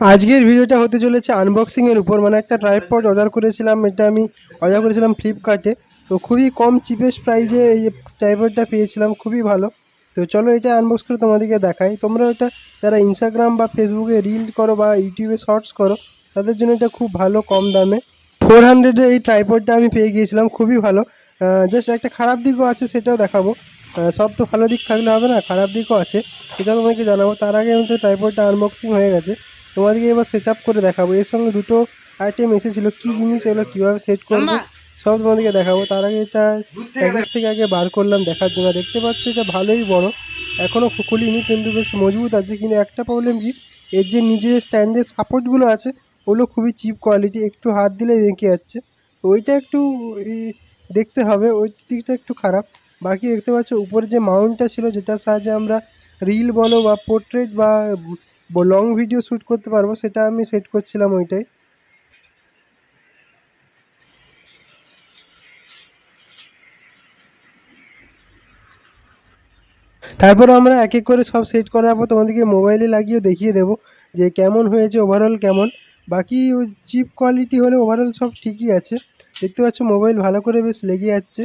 আজকের ভিডিওটা হতে চলেছে আনবক্সিংয়ের উপর। মানে একটা ট্রাইপড অর্ডার করেছিলাম, এটা আমি অর্ডার করেছিলাম ফ্লিপকার্টে। তো খুবই কম চিপেস্ট প্রাইসে এই ট্রাইপডটা পেয়েছিলাম, খুবই ভালো। তো চলো এটা আনবক্স করে তোমাদেরকে দেখাই। তোমরা এটা যারা ইনস্টাগ্রাম বা ফেসবুকে রিল করো বা ইউটিউবে শর্টস করো, তাদের জন্য এটা খুব ভালো, কম দামে 400 এই ট্রাইপডটা আমি পেয়ে গিয়েছিলাম, খুবই ভালো। জাস্ট একটা খারাপ দিকও আছে, সেটাও দেখাবো। সব তো ভালো দিক থাকলে হবে না, খারাপ দিকও আছে, সেটা তোমাকে জানাবো। তার আগে আমি তো ট্রাইপডটা আনবক্সিং হয়ে গেছে, তোমাদেরকে এবার সেট আপ করে দেখাবো। এর সঙ্গে দুটো আইটেম এসেছিলো, কী জিনিস এগুলো কীভাবে সেট করবো সব তোমাদেরকে দেখাবো। তার আগে এটা প্যাকেট থেকে আগে বার করলাম দেখার জন্য। দেখতে পাচ্ছ এটা ভালোই বড়, এখনও খুলিনি কিন্তু বেশ মজবুত আছে। কিন্তু একটা প্রবলেম কি, এর যে নিজের স্ট্যান্ডের সাপোর্টগুলো আছে ওগুলো খুবই চিপ কোয়ালিটি, একটু হাত দিলে বেঁকে যাচ্ছে। তো ওইটা একটু দেখতে হবে, ওই দিকটা একটু খারাপ। বাকি দেখতে পাচ্ছ উপরে যে মাউন্টটা ছিল, যেটার সাহায্যে আমরা রিল বলো বা পোর্ট্রেট বা লং ভিডিও শ্যুট করতে পারবো, সেটা আমি সেট করছিলাম ওইটাই। তারপর আমরা এক এক করে সব সেট করার পর তোমাদেরকে মোবাইলে লাগিয়ে দেখিয়ে দেবো যে কেমন হয়েছে, ওভারঅল কেমন। বাকি ওই চিপ কোয়ালিটি হলে ওভারঅল সব ঠিকই আছে। দেখতে পাচ্ছ মোবাইল ভালো করে বেশ লেগে যাচ্ছে।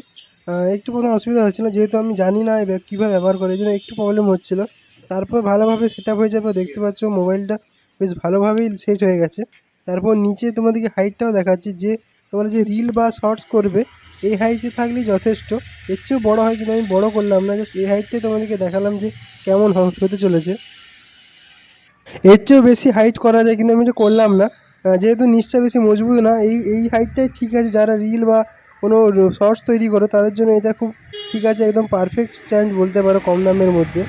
একটু প্রথমে অসুবিধা হচ্ছিলো, যেহেতু আমি জানি না কীভাবে ব্যবহার করে, এই জন্য একটু প্রবলেম হচ্ছিলো। তারপর ভালোভাবে সেট আপ হয়ে যাবে। দেখতে পাচ্ছ মোবাইলটা বেশ ভালোভাবেই সেট হয়ে গেছে। তারপর নিচে তোমাদেরকে হাইটটাও দেখাচ্ছি, যে তোমরা যে রিল বা শর্টস করবে এই হাইটে থাকলেই যথেষ্ট। এর চেয়েও বড়ো হয় কিন্তু আমি বড়ো করলাম না, জাস্ট এই হাইটটাই তোমাদেরকে দেখালাম যে কেমন হতে চলেছে। এর চেয়েও বেশি হাইট করা যায় কিন্তু আমি এটা করলাম না, যেহেতু নিচটা বেশি মজবুত না। এই হাইটটাই ঠিক আছে, যারা রিল বা কোনো শর্টস তৈরি করো তাদের জন্য এটা খুব ঠিক আছে, একদম পারফেক্ট স্ট্যান্ড বলতে পারো, কম দামের মধ্যে।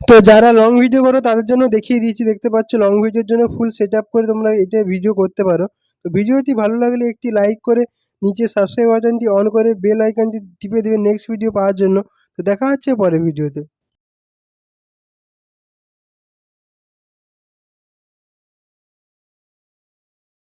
তো যারা লং ভিডিও করো তাদের জন্য দেখিয়ে দিয়েছি। দেখতে পাচ্ছ লং ভিডিওর জন্য ফুল সেট আপ করে তোমরা এটা ভিডিও করতে পারো। তো ভিডিওটি ভালো লাগলে একটি লাইক করে নিচে সাবস্ক্রাইব বাটনটি অন করে বেল আইকনটি টিপে দেবে নেক্সট ভিডিও পাওয়ার জন্য। তো দেখা হচ্ছে পরের ভিডিওতে।